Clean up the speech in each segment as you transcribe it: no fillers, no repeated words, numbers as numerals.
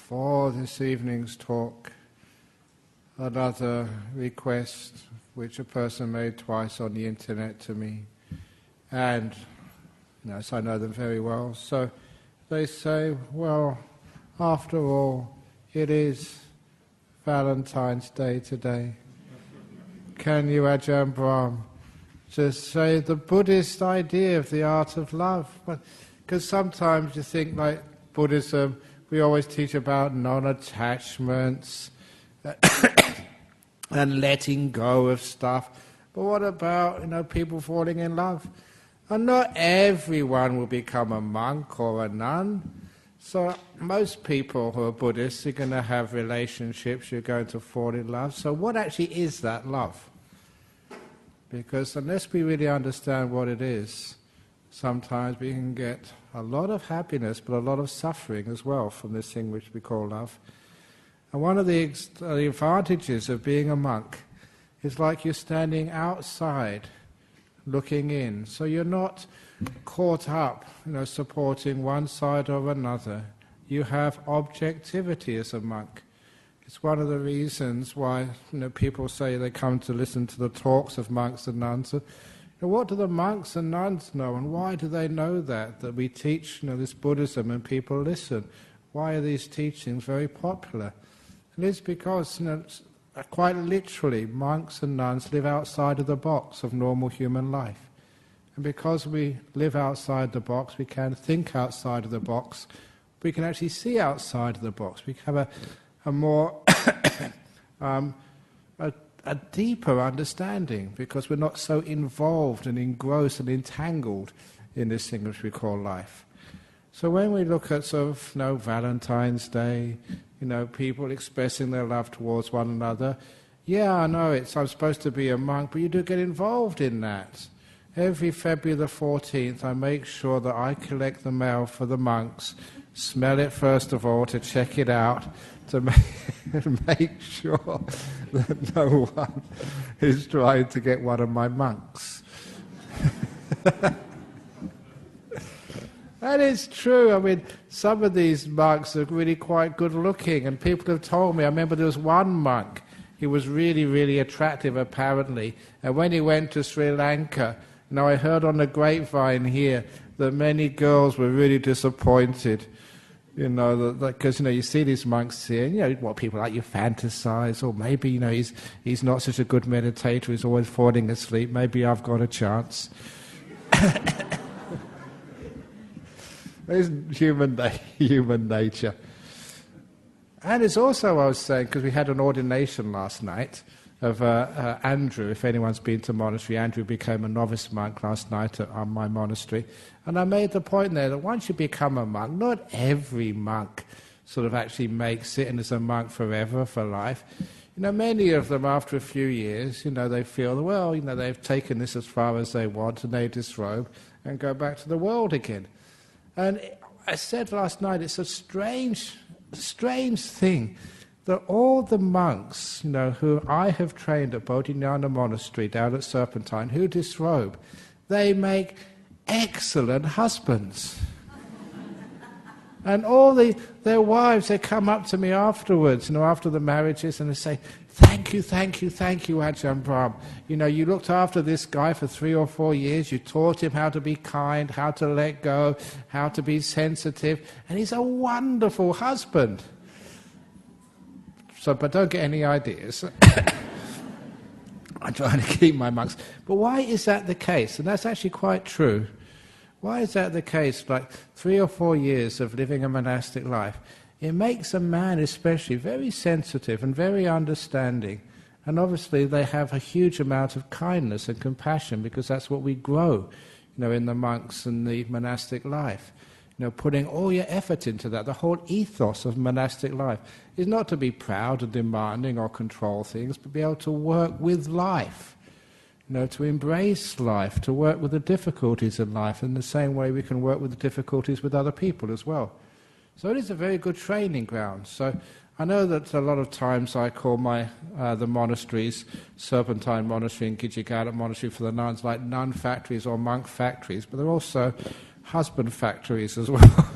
for this evening's talk, another request which a person made twice on the internet to me, and so I know them very well. So they say, well, after all, it is Valentine's Day today. Can you, Ajahn Brahm, just say the Buddhist idea of the art of love? Because sometimes you think, like Buddhism, we always teach about non-attachments and letting go of stuff. But what about, people falling in love? And not everyone will become a monk or a nun. So most people who are Buddhists are going to have relationships, you're going to fall in love. So what actually is that love? Because unless we really understand what it is, sometimes we can get a lot of happiness but a lot of suffering as well from this thing which we call love. And one of the advantages of being a monk is like you're standing outside looking in. So you're not caught up, supporting one side or another. You have objectivity as a monk. It's one of the reasons why people say they come to listen to the talks of monks and nuns. What do the monks and nuns know, and why do they know that we teach this Buddhism and people listen? Why are these teachings very popular? And it's because, quite literally, monks and nuns live outside of the box of normal human life. And because we live outside the box, we can think outside of the box, we can actually see outside of the box. We have a more a deeper understanding, because we're not so involved and engrossed and entangled in this thing which we call life. So when we look at Valentine's Day, people expressing their love towards one another, yeah, I know I'm supposed to be a monk, but you do get involved in that. Every February the 14th, I make sure that I collect the mail for the monks, smell it first of all to check it out, to make sure that no one is trying to get one of my monks. And it's true. Some of these monks are really quite good looking, and people have told me, I remember there was one monk, he was really, really attractive apparently, and when he went to Sri Lanka, I heard on the grapevine here that many girls were really disappointed. Because you see these monks here, what people like, you fantasize, or maybe he's not such a good meditator, he's always falling asleep. Maybe I've got a chance. It's human nature. And it's also, I was saying, because we had an ordination last night of Andrew. If anyone's been to monastery, Andrew became a novice monk last night at my monastery. And I made the point there that once you become a monk, not every monk sort of actually makes it and is a monk forever, for life. Many of them, after a few years, they feel, well, they've taken this as far as they want, and they disrobe and go back to the world again. And I said last night, it's a strange thing that all the monks, who I have trained at Bodhinyana Monastery down at Serpentine, who disrobe, they make excellent husbands. And all their wives, they come up to me afterwards, after the marriages, and they say, thank you, Ajahn Brahm. You looked after this guy for 3 or 4 years, you taught him how to be kind, how to let go, how to be sensitive, and he's a wonderful husband. But don't get any ideas. I'm trying to keep my monks. But why is that the case? And that's actually quite true. Why is that the case? Like 3 or 4 years of living a monastic life, it makes a man especially very sensitive and very understanding. And obviously they have a huge amount of kindness and compassion, because that's what we grow, in the monks and the monastic life. Putting all your effort into that. The whole ethos of monastic life is not to be proud or demanding or control things, but be able to work with life, to embrace life, to work with the difficulties in life in the same way we can work with the difficulties with other people as well. So it is a very good training ground. So I know that a lot of times I call the monasteries, Serpentine Monastery and Gijigala Monastery for the nuns, like nun factories or monk factories, but they're also husband factories as well.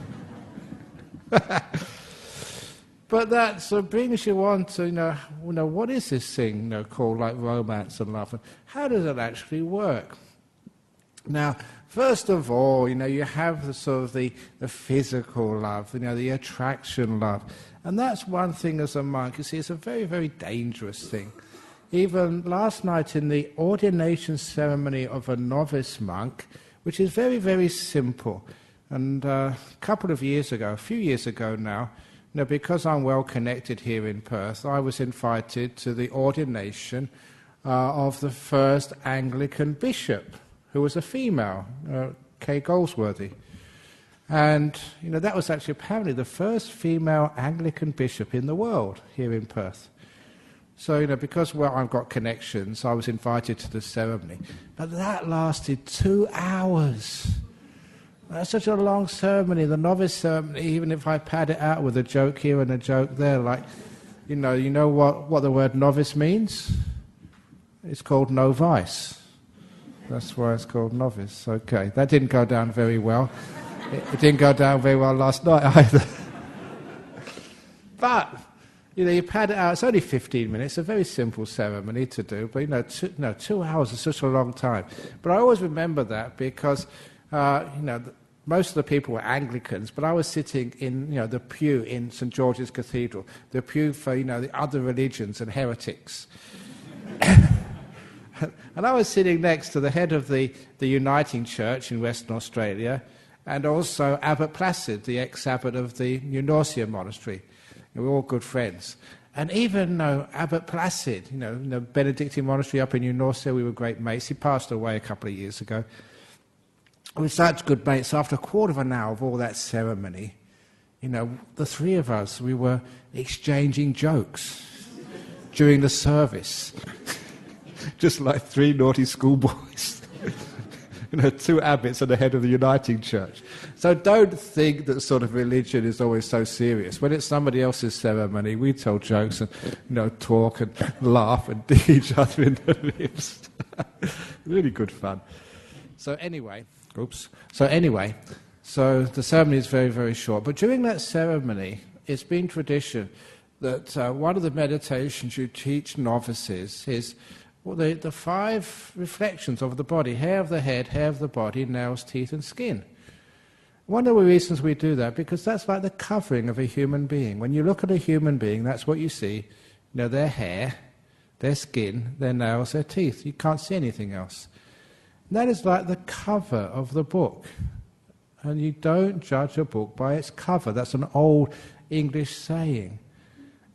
But that sort of brings you on to, what is this thing, called like romance and love? And how does it actually work? Now, first of all, you have the sort of the physical love, the attraction love. And that's one thing as a monk. You see, it's a very, very dangerous thing. Even last night in the ordination ceremony of a novice monk, which is very, very simple. And a few years ago now, because I'm well connected here in Perth, I was invited to the ordination of the first Anglican bishop, who was a female, Kay Goldsworthy. And, that was actually apparently the first female Anglican bishop in the world here in Perth. So, because I've got connections, I was invited to the ceremony. But that lasted 2 hours. That's such a long ceremony. The novice ceremony, even if I pad it out with a joke here and a joke there, like, you know what the word novice means? It's called no vice. That's why it's called novice. Okay, that didn't go down very well. It didn't go down very well last night either. But, you pad it out. It's only 15 minutes. It's a very simple ceremony to do. But, 2 hours is such a long time. But I always remember that because, most of the people were Anglicans, but I was sitting in, the pew in St. George's Cathedral, the pew for, the other religions and heretics. And I was sitting next to the head of the Uniting Church in Western Australia, and also Abbot Placid, the ex-abbot of the New Norcia Monastery. We were all good friends. And even Abbot Placid, the Benedictine Monastery up in New Norcia, we were great mates. He passed away a couple of years ago. We were such good mates. After a quarter of an hour of all that ceremony, the three of us, we were exchanging jokes during the service. Just like three naughty schoolboys. 2 abbots and the head of the Uniting Church. So don't think that sort of religion is always so serious. When it's somebody else's ceremony, we tell jokes and talk and laugh and dig each other in the ribs. Really good fun. So anyway, so the ceremony is very, very short. But during that ceremony, it's been tradition that one of the meditations you teach novices is the 5 reflections of the body: hair of the head, hair of the body, nails, teeth and skin. One of the reasons we do that, because that's like the covering of a human being. When you look at a human being, that's what you see. Their hair, their skin, their nails, their teeth. You can't see anything else. And that is like the cover of the book. And you don't judge a book by its cover. That's an old English saying.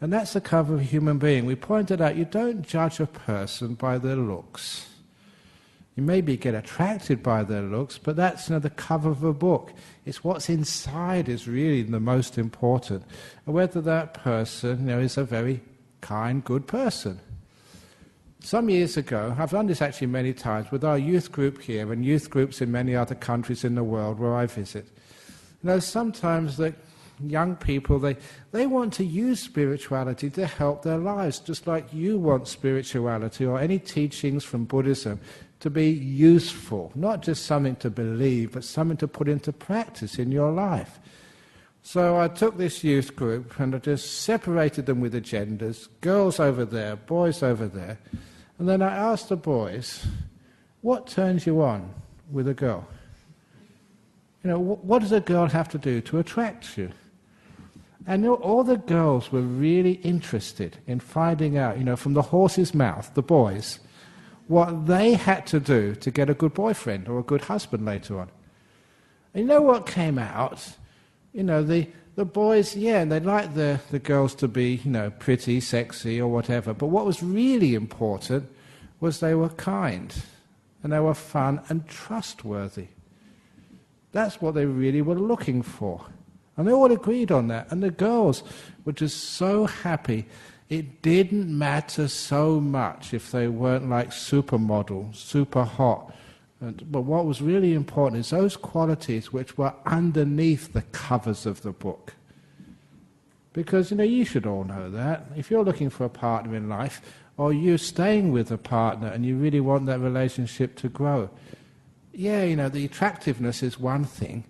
And that's the cover of a human being. We pointed out you don't judge a person by their looks. You maybe get attracted by their looks, but that's the cover of a book. It's what's inside is really the most important. And whether that person is a very kind, good person. Some years ago, I've done this actually many times with our youth group here and youth groups in many other countries in the world where I visit. Sometimes the young people, they want to use spirituality to help their lives, just like you want spirituality or any teachings from Buddhism to be useful, not just something to believe, but something to put into practice in your life. So I took this youth group and I just separated them with the genders, girls over there, boys over there, and then I asked the boys, what turns you on with a girl? What does a girl have to do to attract you? And all the girls were really interested in finding out, from the horse's mouth, the boys, what they had to do to get a good boyfriend or a good husband later on. And what came out? The boys, and they liked the girls to be, pretty, sexy or whatever. But what was really important was they were kind and they were fun and trustworthy. That's what they really were looking for. And they all agreed on that. And the girls were just so happy. It didn't matter so much if they weren't like supermodels, super hot. But what was really important is those qualities which were underneath the covers of the book. Because, you should all know that. If you're looking for a partner in life, or you're staying with a partner and you really want that relationship to grow, the attractiveness is one thing,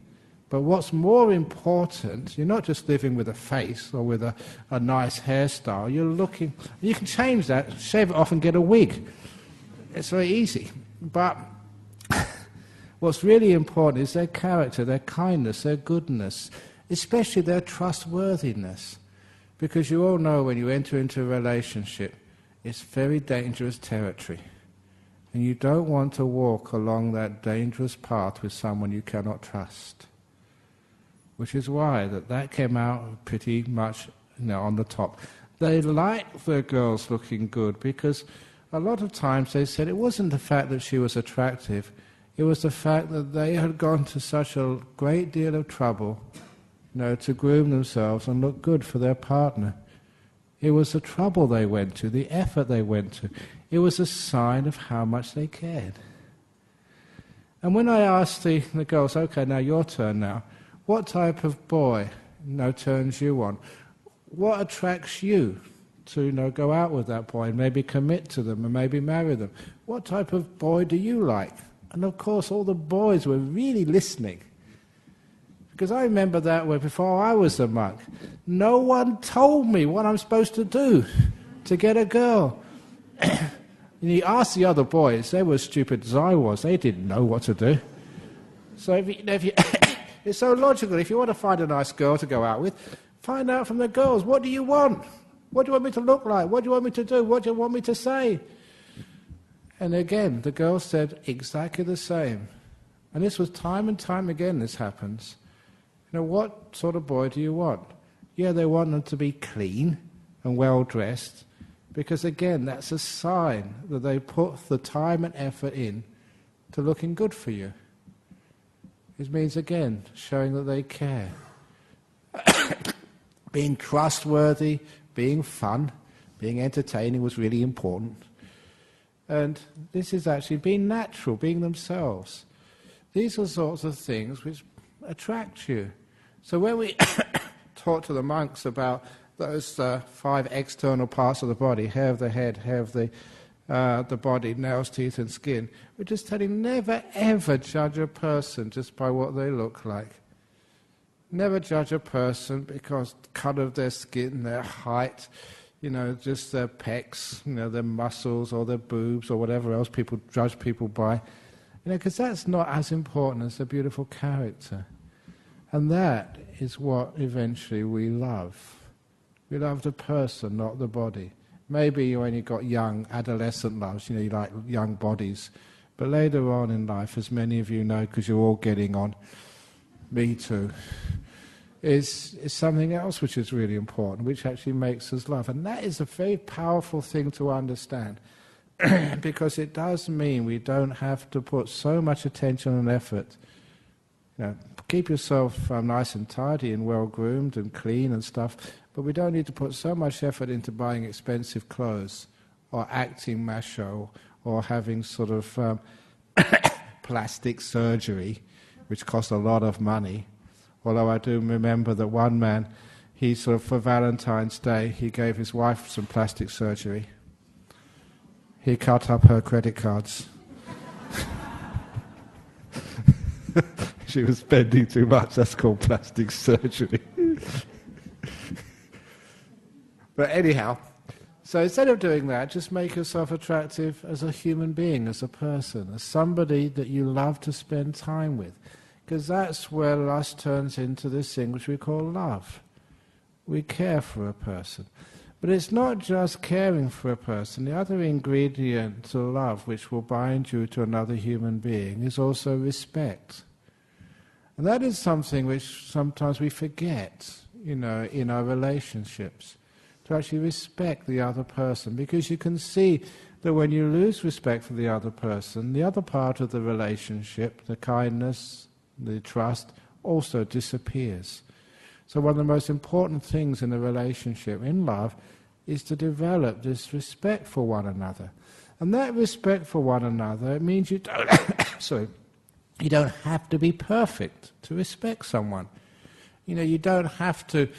But what's more important, you're not just living with a face or with a nice hairstyle, you're looking, you can change that, shave it off and get a wig. It's very easy. But what's really important is their character, their kindness, their goodness, especially their trustworthiness. Because you all know when you enter into a relationship, it's very dangerous territory. And you don't want to walk along that dangerous path with someone you cannot trust. Which is why that came out pretty much on the top. They liked their girls looking good because a lot of times they said it wasn't the fact that she was attractive, it was the fact that they had gone to such a great deal of trouble to groom themselves and look good for their partner. It was the trouble they went to, the effort they went to. It was a sign of how much they cared. And when I asked the girls, okay, now your turn now, what type of boy turns you on? What attracts you to go out with that boy and maybe commit to them and maybe marry them? What type of boy do you like? And of course all the boys were really listening. Because I remember that before I was a monk, no one told me what I'm supposed to do to get a girl. And you ask the other boys, they were as stupid as I was. They didn't know what to do. So if you it's so logical. If you want to find a nice girl to go out with, find out from the girls, what do you want? What do you want me to look like? What do you want me to do? What do you want me to say? And again, the girls said exactly the same. And this was time and time again this happens. What sort of boy do you want? Yeah, they want them to be clean and well-dressed, because again, that's a sign that they put the time and effort in to looking good for you. It means, again, showing that they care. Being trustworthy, being fun, being entertaining was really important. And this is actually being natural, being themselves. These are sorts of things which attract you. So when we talk to the monks about those 5 external parts of the body, hair of the head, hair of the body, nails, teeth and skin, we're just telling never ever judge a person just by what they look like. Never judge a person because the colour of their skin, their height, just their pecs, their muscles or their boobs or whatever else people judge people by. Because that's not as important as the beautiful character. And that is what eventually we love. We love the person, not the body. Maybe you only got young, adolescent loves, you like young bodies. But later on in life, as many of you know, because you're all getting on, me too, is something else which is really important, which actually makes us love. And that is a very powerful thing to understand, because it does mean we don't have to put so much attention and effort. Keep yourself nice and tidy and well-groomed and clean and stuff, but we don't need to put so much effort into buying expensive clothes or acting macho or having sort of plastic surgery, which costs a lot of money. Although I do remember that one man, he sort of, for Valentine's Day, he gave his wife some plastic surgery. He cut up her credit cards. She was spending too much. That's called plastic surgery. But anyhow, so instead of doing that, just make yourself attractive as a human being, as a person, as somebody that you love to spend time with. Because that's where lust turns into this thing which we call love. We care for a person. But it's not just caring for a person. The other ingredient to love which will bind you to another human being is also respect. And that is something which sometimes we forget, in our relationships, to actually respect the other person. Because you can see that when you lose respect for the other person, the other part of the relationship, the kindness, the trust, also disappears. So one of the most important things in a relationship, in love, is to develop this respect for one another. And that respect for one another, it means you don't you don't have to be perfect to respect someone. You don't have to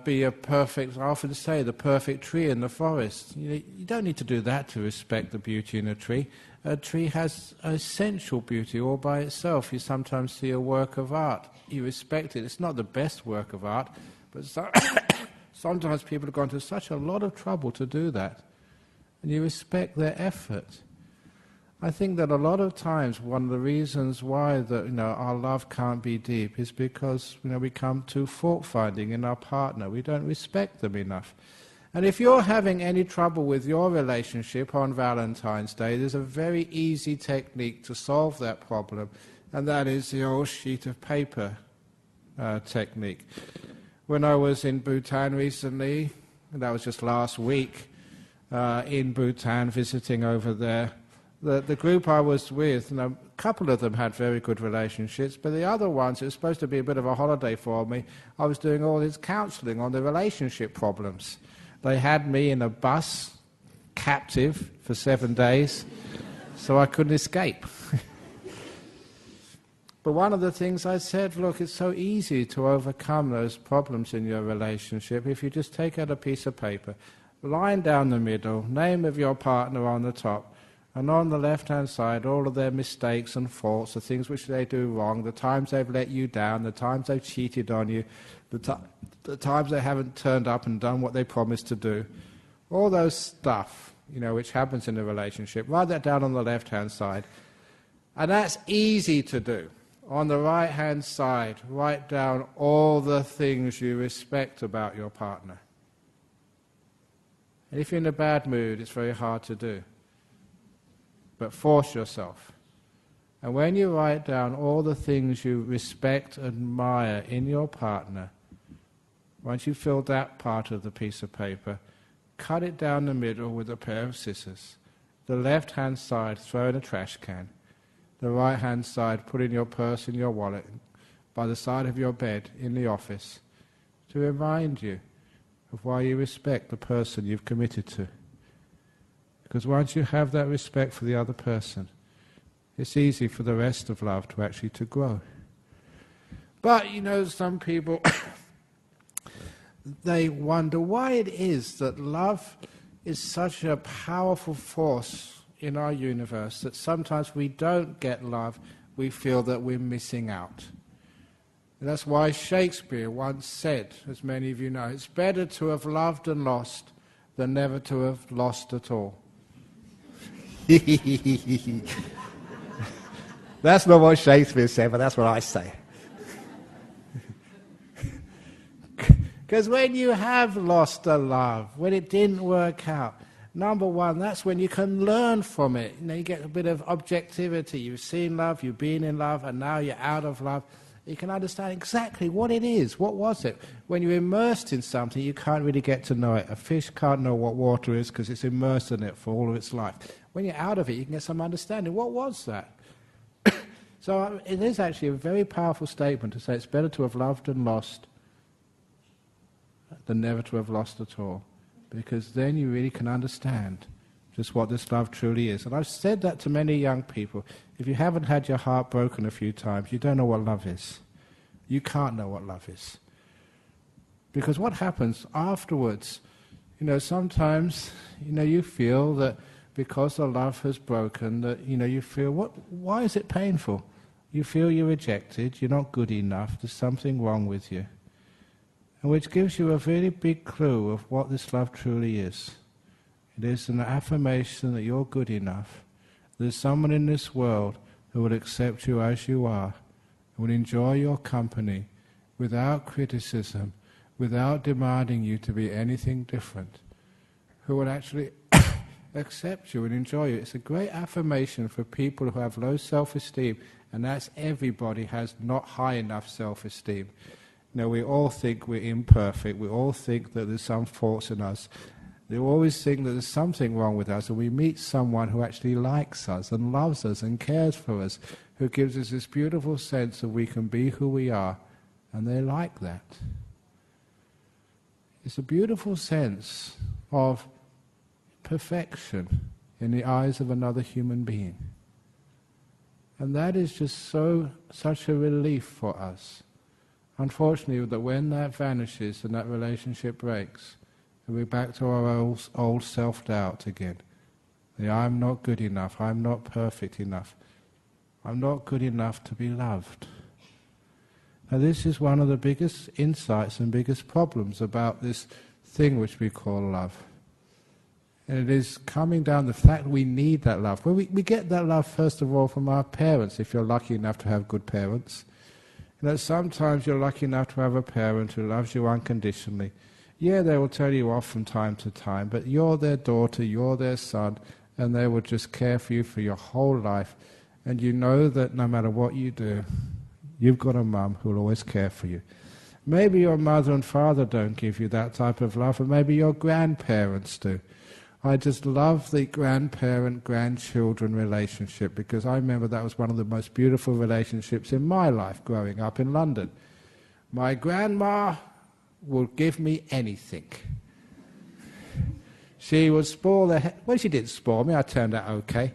be a perfect, I often say, the perfect tree in the forest. You don't need to do that to respect the beauty in a tree. A tree has essential beauty all by itself. You sometimes see a work of art. You respect it. It's not the best work of art, but sometimes people have gone to such a lot of trouble to do that, and you respect their effort. I think that a lot of times one of the reasons why our love can't be deep is because we come too fault-finding in our partner. We don't respect them enough. And if you're having any trouble with your relationship on Valentine's Day, there's a very easy technique to solve that problem, and that is the old sheet of paper technique. When I was in Bhutan recently, and that was just last week, in Bhutan visiting over there, the group I was with, a couple of them had very good relationships, but the other ones, it was supposed to be a bit of a holiday for me. I was doing all this counselling on the relationship problems. They had me in a bus, captive, for 7 days, so I couldn't escape. But one of the things I said, look, it's so easy to overcome those problems in your relationship if you just take out a piece of paper, line down the middle, name of your partner on the top, and on the left-hand side, all of their mistakes and faults, the things which they do wrong, the times they've let you down, the times they've cheated on you, the times they haven't turned up and done what they promised to do. All those stuff, which happens in a relationship, write that down on the left-hand side. And that's easy to do. On the right-hand side, write down all the things you respect about your partner. And if you're in a bad mood, it's very hard to do. But force yourself. And when you write down all the things you respect, admire in your partner, once you've filled that part of the piece of paper, cut it down the middle with a pair of scissors. The left-hand side, throw in a trash can. The right-hand side, put in your purse, in your wallet, by the side of your bed, in the office, to remind you of why you respect the person you've committed to. Because once you have that respect for the other person, it's easy for the rest of love to actually to grow. But, some people, they wonder why it is that love is such a powerful force in our universe that sometimes we don't get love, we feel that we're missing out. And that's why Shakespeare once said, as many of you know, it's better to have loved and lost than never to have lost at all. That's not what Shakespeare said, but that's what I say. Because when you have lost a love, when it didn't work out, number one, that's when you can learn from it. You get a bit of objectivity. You've seen love, you've been in love, and now you're out of love. You can understand exactly what it is. What was it? When you're immersed in something, you can't really get to know it. A fish can't know what water is because it's immersed in it for all of its life. When you're out of it, you can get some understanding. What was that? So it is actually a very powerful statement to say it's better to have loved and lost than never to have lost at all. Because then you really can understand just what this love truly is. And I've said that to many young people. If you haven't had your heart broken a few times, you don't know what love is. You can't know what love is. Because what happens afterwards, sometimes, you feel that because the love has broken, that, you feel, why is it painful? You feel you're rejected, you're not good enough, there's something wrong with you. And which gives you a really big clue of what this love truly is. It is an affirmation that you're good enough. There's someone in this world who will accept you as you are, who will enjoy your company without criticism, without demanding you to be anything different, who will actually accept you and enjoy you. It's a great affirmation for people who have low self-esteem, and that's everybody has not high enough self-esteem. We all think we're imperfect, we all think that there's some faults in us. They always think that there's something wrong with us, and we meet someone who actually likes us and loves us and cares for us, who gives us this beautiful sense that we can be who we are, and they like that. It's a beautiful sense of perfection in the eyes of another human being. And that is just such a relief for us. Unfortunately, that when that vanishes and that relationship breaks, we're back to our old self-doubt again. I'm not good enough, I'm not perfect enough, I'm not good enough to be loved. Now this is one of the biggest insights and biggest problems about this thing which we call love. And it is coming down the fact that we need that love. Well, we get that love first of all from our parents, if you're lucky enough to have good parents. You know, sometimes you're lucky enough to have a parent who loves you unconditionally. Yeah, they will tell you off from time to time, but you're their daughter, you're their son, and they will just care for you for your whole life. And you know that no matter what you do, you've got a mum who will always care for you. Maybe your mother and father don't give you that type of love, and maybe your grandparents do. I just love the grandparent-grandchildren relationship, because I remember that was one of the most beautiful relationships in my life growing up in London. My grandma would give me anything. She would spoil the well, she didn't spoil me, I turned out okay.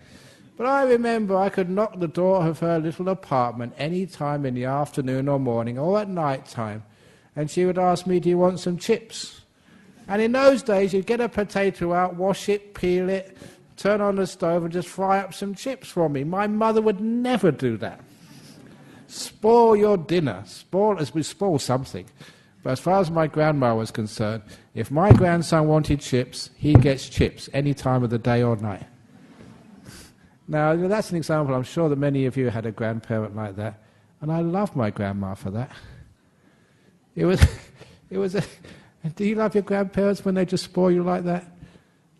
But I remember I could knock the door of her little apartment any time in the afternoon or morning or at night time, and she would ask me, do you want some chips? And in those days, you'd get a potato out, wash it, peel it, turn on the stove and just fry up some chips for me. My mother would never do that. Spoil your dinner. Spoil something. But as far as my grandma was concerned, if my grandson wanted chips, he gets chips any time of the day or night. Now, that's an example. I'm sure that many of you had a grandparent like that. And I love my grandma for that. It was a... Do you love your grandparents when they just spoil you like that?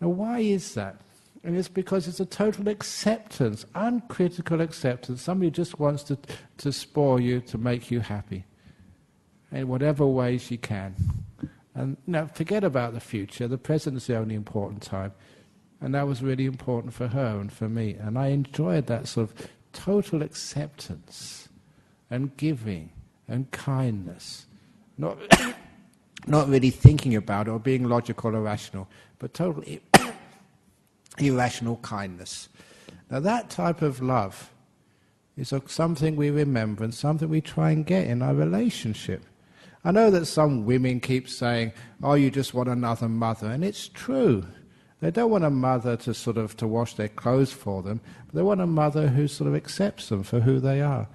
Now, why is that? And it's because it's a total acceptance, uncritical acceptance. Somebody just wants to spoil you, to make you happy, in whatever way she can. And now, forget about the future. The present is the only important time. And that was really important for her and for me. And I enjoyed that sort of total acceptance and giving and kindness. Not really thinking about it or being logical or rational, but total irrational kindness. Now that type of love is something we remember and something we try and get in our relationship. I know that some women keep saying, oh, you just want another mother, and it's true. They don't want a mother to wash their clothes for them, but they want a mother who sort of accepts them for who they are.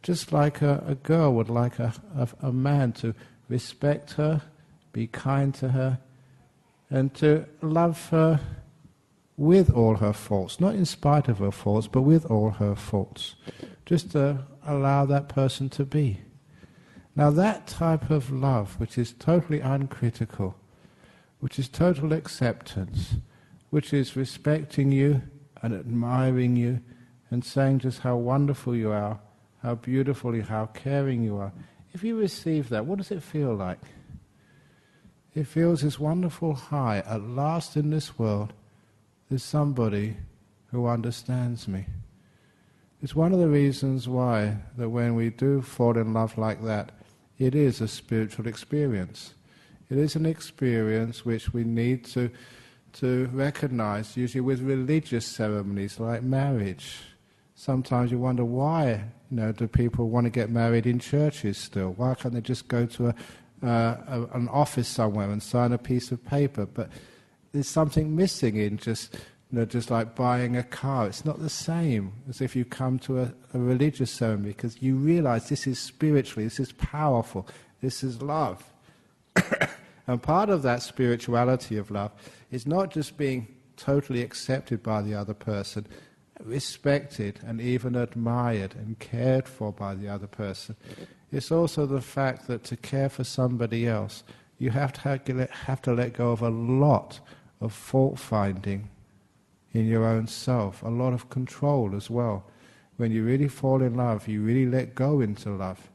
Just like a girl would like a man to respect her, be kind to her, and to love her with all her faults, not in spite of her faults, but with all her faults. Just to allow that person to be. Now that type of love, which is totally uncritical, which is total acceptance, which is respecting you and admiring you and saying just how wonderful you are, how beautiful you are, how caring you are. If you receive that, what does it feel like? It feels this wonderful high. At last in this world, there's somebody who understands me. It's one of the reasons why that when we do fall in love like that, it is a spiritual experience. It is an experience which we need to recognize, usually with religious ceremonies like marriage. Sometimes you wonder why, do people want to get married in churches still? Why can't they just go to an office somewhere and sign a piece of paper? But there's something missing in just like buying a car. It's not the same as if you come to a religious ceremony, because you realize this is spiritually, this is powerful, this is love. And part of that spirituality of love is not just being totally accepted by the other person, respected and even admired and cared for by the other person. It's also the fact that to care for somebody else, you have to let go of a lot of fault-finding in your own self, a lot of control as well. When you really fall in love, you really let go into love.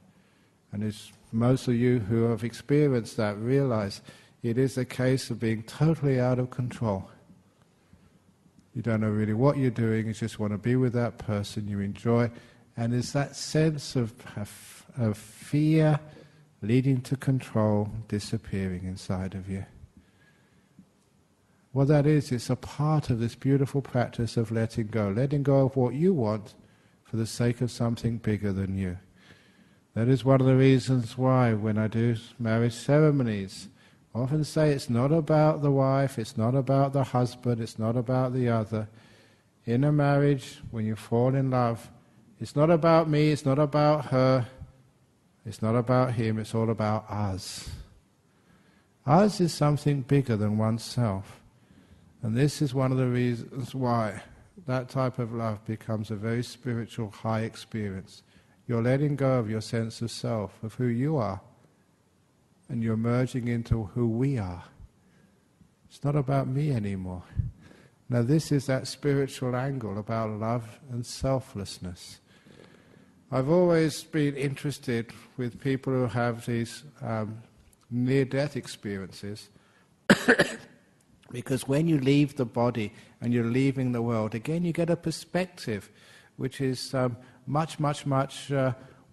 And as most of you who have experienced that realize, it is a case of being totally out of control. You don't know really what you're doing, you just want to be with that person you enjoy, and there's that sense of fear leading to control disappearing inside of you. What that is, it's a part of this beautiful practice of letting go of what you want for the sake of something bigger than you. That is one of the reasons why when I do marriage ceremonies, I often say it's not about the wife, it's not about the husband, it's not about the other. In a marriage, when you fall in love, it's not about me, it's not about her, it's not about him, it's all about us. Us is something bigger than oneself. And this is one of the reasons why that type of love becomes a very spiritual, high experience. You're letting go of your sense of self, of who you are, and you're merging into who we are. It's not about me anymore. Now this is that spiritual angle about love and selflessness. I've always been interested with people who have these near-death experiences because when you leave the body and you're leaving the world, again you get a perspective which is much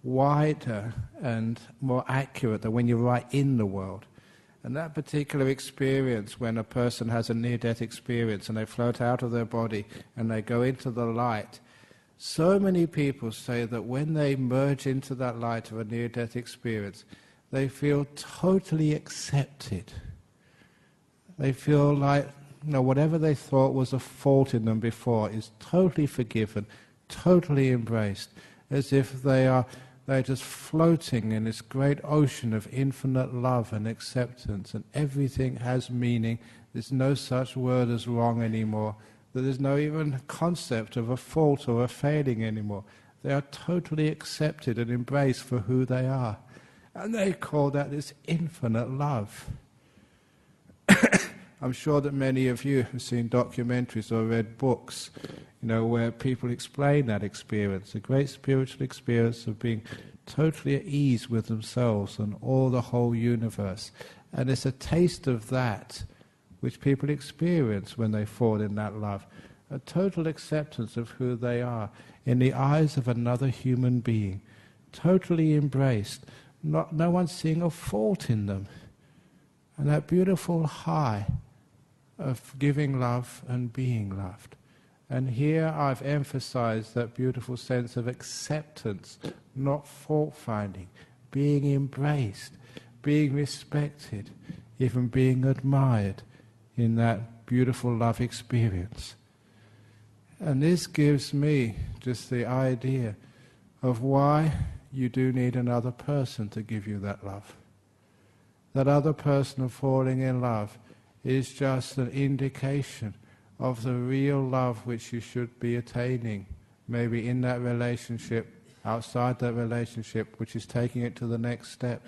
wider and more accurate than when you're right in the world. And that particular experience, when a person has a near-death experience and they float out of their body and they go into the light, so many people say that when they merge into that light of a near-death experience, they feel totally accepted. They feel like, whatever they thought was a fault in them before is totally forgiven, totally embraced, as if they're just floating in this great ocean of infinite love and acceptance, and everything has meaning. There's no such word as wrong anymore. That there's no even concept of a fault or a failing anymore. They are totally accepted and embraced for who they are. And they call that this infinite love. I'm sure that many of you have seen documentaries or read books, where people explain that experience, a great spiritual experience of being totally at ease with themselves and all the whole universe. And it's a taste of that which people experience when they fall in that love, a total acceptance of who they are in the eyes of another human being, totally embraced, no one seeing a fault in them. And that beautiful high of giving love and being loved. And here I've emphasized that beautiful sense of acceptance, not fault-finding, being embraced, being respected, even being admired in that beautiful love experience. And this gives me just the idea of why you do need another person to give you that love. That other person of falling in love is just an indication of the real love which you should be attaining, maybe in that relationship, outside that relationship, which is taking it to the next step.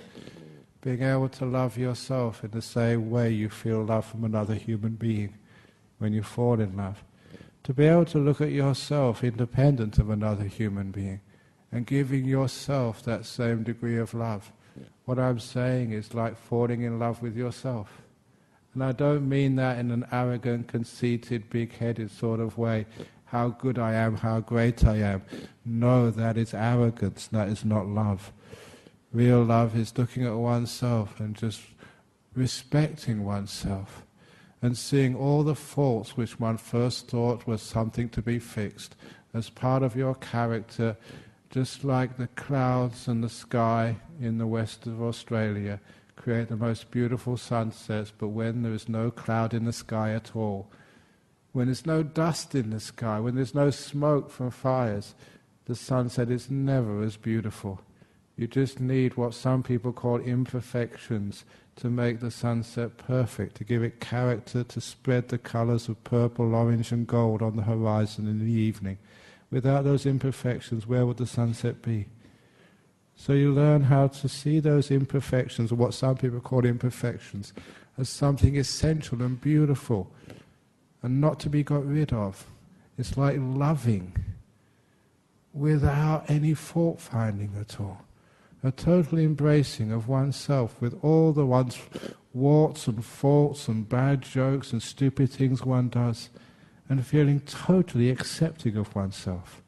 Being able to love yourself in the same way you feel love from another human being when you fall in love. To be able to look at yourself independent of another human being and giving yourself that same degree of love. What I'm saying is like falling in love with yourself. And I don't mean that in an arrogant, conceited, big-headed sort of way. How good I am, how great I am. No, that is arrogance, that is not love. Real love is looking at oneself and just respecting oneself and seeing all the faults which one first thought was something to be fixed as part of your character, just like the clouds and the sky in the west of Australia create the most beautiful sunsets, but when there is no cloud in the sky at all, when there's no dust in the sky, when there's no smoke from fires, the sunset is never as beautiful. You just need what some people call imperfections to make the sunset perfect, to give it character, to spread the colours of purple, orange and gold on the horizon in the evening. Without those imperfections, where would the sunset be? So you learn how to see those imperfections, or what some people call imperfections, as something essential and beautiful, and not to be got rid of. It's like loving without any fault-finding at all. A total embracing of oneself with all the one's warts and faults and bad jokes and stupid things one does, and feeling totally accepting of oneself.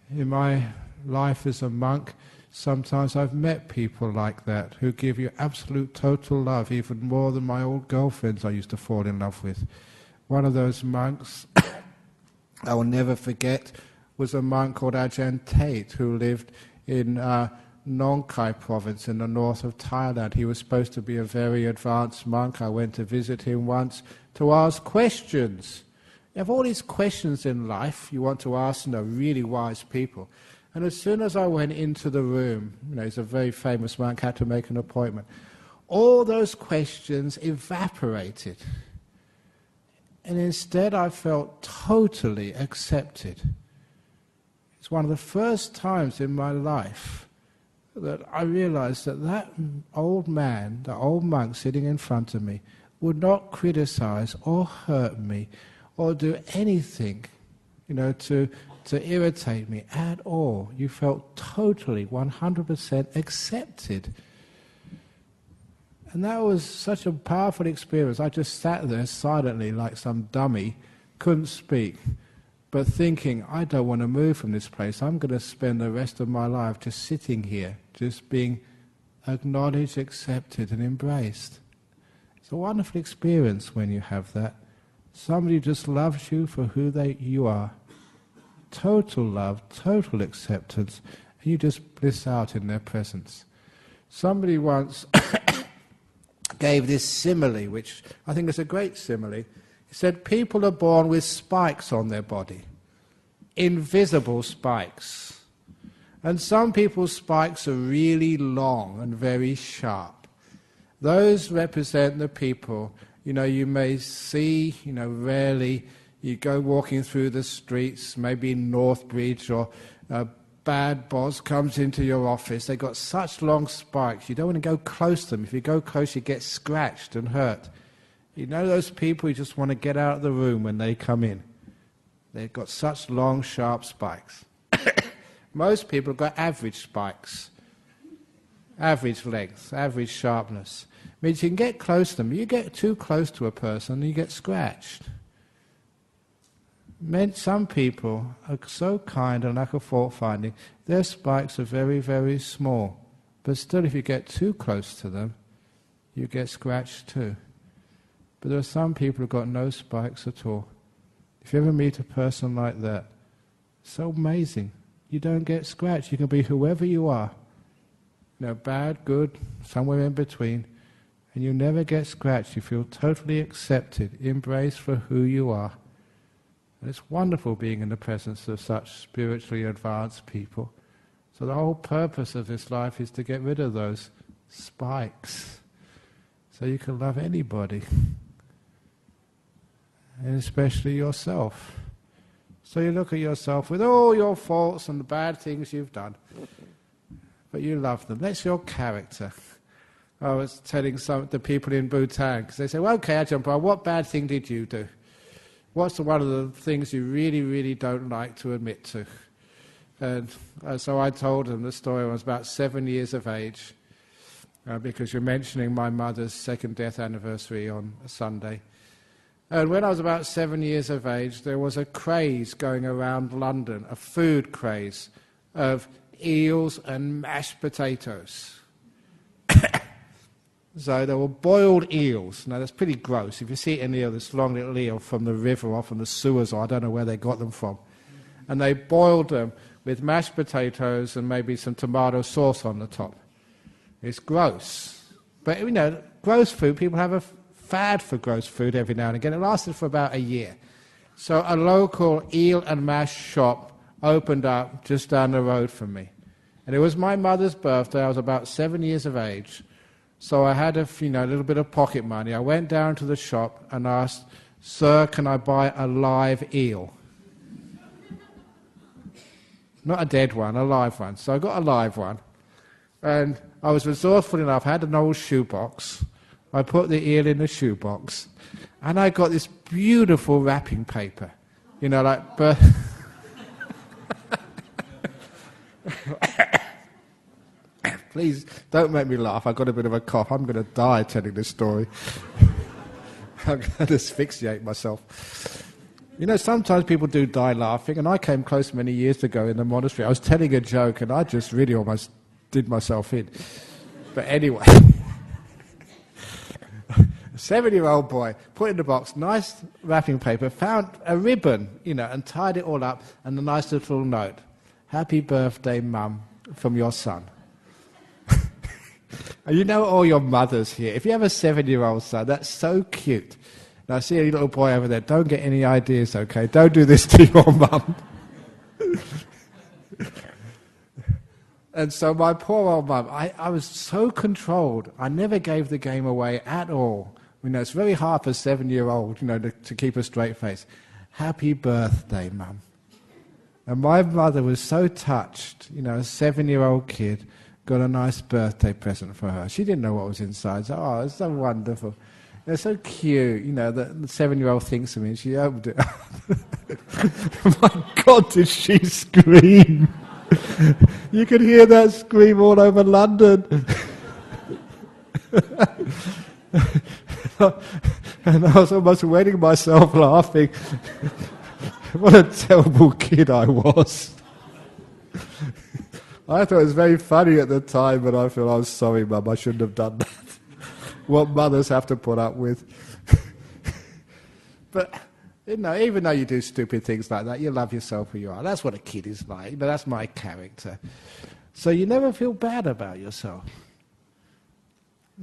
In my life as a monk, sometimes I've met people like that who give you absolute total love, even more than my old girlfriends I used to fall in love with. One of those monks I will never forget was a monk called Ajahn Tate, who lived in Nong Khai province in the north of Thailand. He was supposed to be a very advanced monk. I went to visit him once to ask questions. You have all these questions in life you want to ask, really wise people. And as soon as I went into the room, he's a very famous monk, had to make an appointment, all those questions evaporated. And instead I felt totally accepted. It's one of the first times in my life that I realized that old man, the old monk sitting in front of me, would not criticize or hurt me or do anything, to irritate me at all. You felt totally, 100% accepted. And that was such a powerful experience. I just sat there silently like some dummy, couldn't speak, but thinking, I don't want to move from this place. I'm going to spend the rest of my life just sitting here, just being acknowledged, accepted and embraced. It's a wonderful experience when you have that. Somebody just loves you for who you are. Total love, total acceptance, and you just bliss out in their presence. Somebody once gave this simile, which I think is a great simile. He said, people are born with spikes on their body, invisible spikes. And some people's spikes are really long and very sharp. Those represent the people, you may see, rarely. You go walking through the streets, maybe in Northbridge, or a bad boss comes into your office. They've got such long spikes, you don't want to go close to them. If you go close, you get scratched and hurt. Those people you just want to get out of the room when they come in. They've got such long, sharp spikes. Most people have got average spikes, average length, average sharpness. Means you can get close to them. You get too close to a person and you get scratched. Some people are so kind and lack of fault-finding, their spikes are very, very small. But still, if you get too close to them, you get scratched too. But there are some people who've got no spikes at all. If you ever meet a person like that, it's so amazing. You don't get scratched. You can be whoever you are. Bad, good, somewhere in between. And you never get scratched. You feel totally accepted, embraced for who you are. And it's wonderful being in the presence of such spiritually advanced people. So the whole purpose of this life is to get rid of those spikes, so you can love anybody, and especially yourself. So you look at yourself with all your faults and the bad things you've done, but you love them. That's your character. I was telling the people in Bhutan, because they say, well, okay, Ajahn Brahmavamso, what bad thing did you do? What's one of the things you really, really don't like to admit to? And so I told them the story. I was about 7 years of age, because you're mentioning my mother's second death anniversary on a Sunday. And when I was about 7 years of age, there was a craze going around London, a food craze, of eels and mashed potatoes. So there were boiled eels. Now that's pretty gross. If you see an eel, this long little eel from the river or from the sewers, or I don't know where they got them from. And they boiled them with mashed potatoes and maybe some tomato sauce on the top. It's gross. But gross food, people have a fad for gross food every now and again. It lasted for about a year. So a local eel and mash shop opened up just down the road from me. And it was my mother's birthday. I was about 7 years of age. So I had a little bit of pocket money. I went down to the shop and asked, "Sir, can I buy a live eel?" Not a dead one, a live one. So I got a live one. And I was resourceful enough. I had an old shoebox. I put the eel in the shoebox. And I got this beautiful wrapping paper. Please, don't make me laugh. I've got a bit of a cough. I'm going to die telling this story. I'm going to asphyxiate myself. Sometimes people do die laughing, and I came close many years ago in the monastery. I was telling a joke, and I just really almost did myself in. But anyway, a 7-year-old boy put in the box, nice wrapping paper, found a ribbon, and tied it all up, and a nice little note. "Happy birthday, Mum, from your son." And you know all your mothers here. If you have a 7-year-old son, that's so cute. And I see a little boy over there. Don't get any ideas, okay? Don't do this to your mum. And so my poor old mum, I was so controlled. I never gave the game away at all. It's very hard for a 7-year-old, to keep a straight face. Happy birthday, Mum. And my mother was so touched, a 7-year-old kid got a nice birthday present for her. She didn't know what was inside. So, oh, it's so wonderful. It's so cute, that the 7-year-old thinks of me, and she opened it up. My God, did she scream! You could hear that scream all over London. And I was almost wetting myself laughing. What a terrible kid I was. I thought it was very funny at the time, but I feel I was sorry, Mum, I shouldn't have done that. What mothers have to put up with. But, even though you do stupid things like that, you love yourself who you are. That's what a kid is like. But that's my character. So you never feel bad about yourself.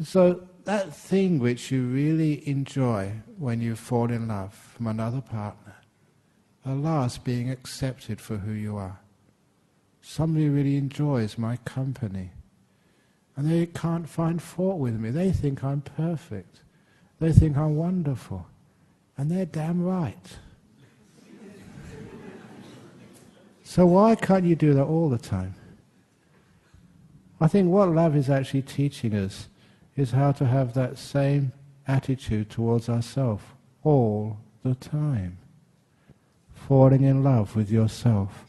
So that thing which you really enjoy when you fall in love from another partner, Allah's being accepted for who you are. Somebody really enjoys my company. And they can't find fault with me. They think I'm perfect. They think I'm wonderful. And they're damn right. So why can't you do that all the time? I think what love is actually teaching us is how to have that same attitude towards ourselves all the time. Falling in love with yourself.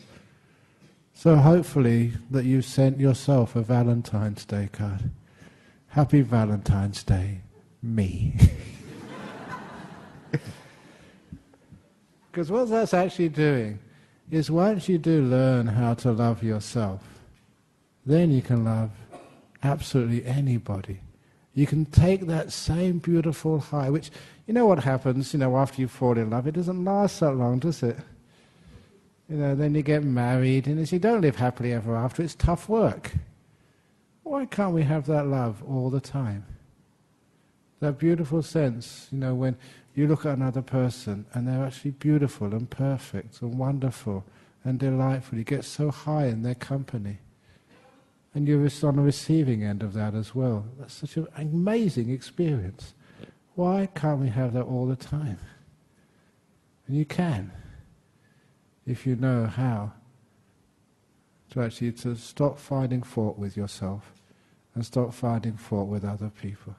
So hopefully that you've sent yourself a Valentine's Day card. Happy Valentine's Day, me. Because what that's actually doing is once you do learn how to love yourself, then you can love absolutely anybody. You can take that same beautiful high, which, what happens, after you fall in love, it doesn't last that long, does it? Then you get married, and if you don't live happily ever after, it's tough work. Why can't we have that love all the time? That beautiful sense, when you look at another person and they're actually beautiful and perfect and wonderful and delightful. You get so high in their company. And you're on the receiving end of that as well. That's such an amazing experience. Why can't we have that all the time? And you can, if you know how to stop finding fault with yourself and stop finding fault with other people.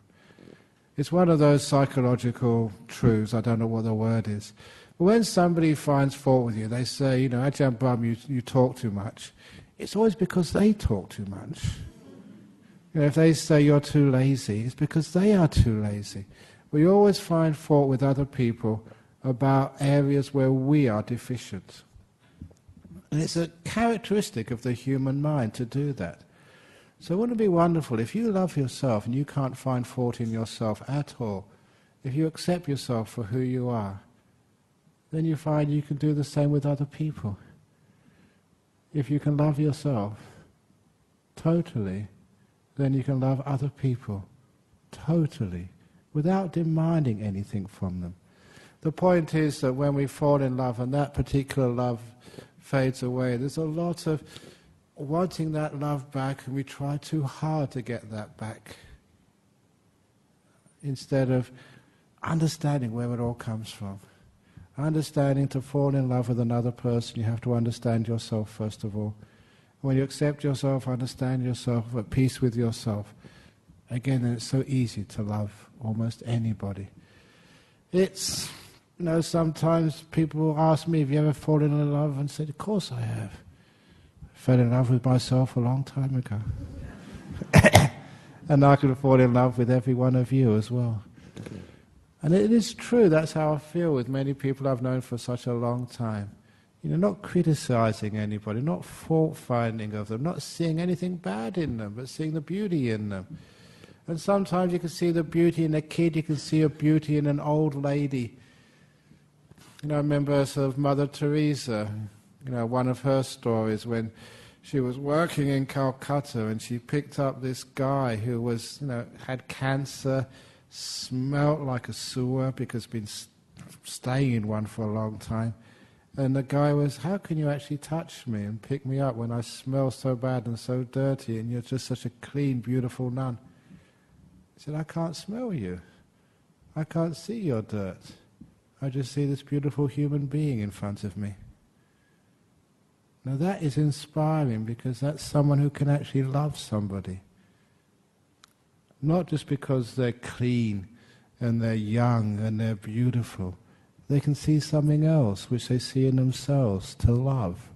It's one of those psychological truths, I don't know what the word is. But when somebody finds fault with you, they say, Ajahn Brahm, you talk too much. It's always because they talk too much. If they say you're too lazy, it's because they are too lazy. We always find fault with other people about areas where we are deficient. And it's a characteristic of the human mind to do that. So wouldn't it be wonderful if you love yourself and you can't find fault in yourself at all, if you accept yourself for who you are, then you find you can do the same with other people. If you can love yourself totally, then you can love other people totally, without demanding anything from them. The point is that when we fall in love and that particular love fades away, there's a lot of wanting that love back, and we try too hard to get that back, instead of understanding where it all comes from. Understanding to fall in love with another person, you have to understand yourself first of all. When you accept yourself, understand yourself, at peace with yourself, again, then it's so easy to love almost anybody. It's, sometimes people ask me, have you ever fallen in love? And said, of course I have. I fell in love with myself a long time ago. And I could fall in love with every one of you as well. And it is true, that's how I feel with many people I've known for such a long time. Not criticizing anybody, not fault-finding of them, not seeing anything bad in them, but seeing the beauty in them. And sometimes you can see the beauty in a kid, you can see a beauty in an old lady. I remember sort of Mother Teresa, one of her stories when She was working in Calcutta, and she picked up this guy who was, had cancer, smelt like a sewer because he'd been staying in one for a long time. And the guy was, how can you actually touch me and pick me up when I smell so bad and so dirty, and you're just such a clean, beautiful nun? He said, I can't smell you. I can't see your dirt. I just see this beautiful human being in front of me. Now that is inspiring, because that's someone who can actually love somebody. Not just because they're clean and they're young and they're beautiful. They can see something else which they see in themselves to love.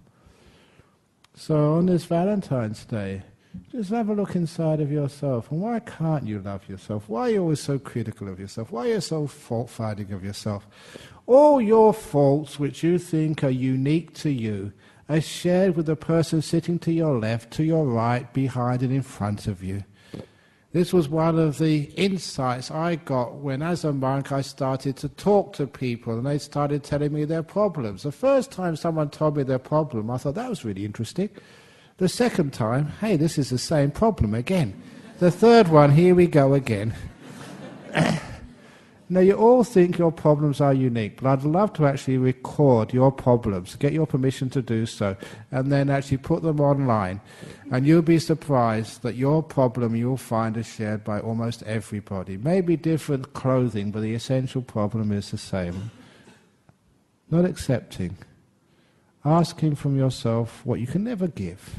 So on this Valentine's Day, just have a look inside of yourself. And why can't you love yourself? Why are you always so critical of yourself? Why are you so fault-finding of yourself? All your faults which you think are unique to you are shared with the person sitting to your left, to your right, behind and in front of you. This was one of the insights I got when, as a monk, I started to talk to people and they started telling me their problems. The first time someone told me their problem, I thought that was really interesting. The second time, hey, this is the same problem again. The third one, here we go again. Now, you all think your problems are unique, but I'd love to actually record your problems, get your permission to do so, and then actually put them online. And you'll be surprised that your problem you'll find is shared by almost everybody. Maybe different clothing, but the essential problem is the same. Not accepting. Asking from yourself what you can never give.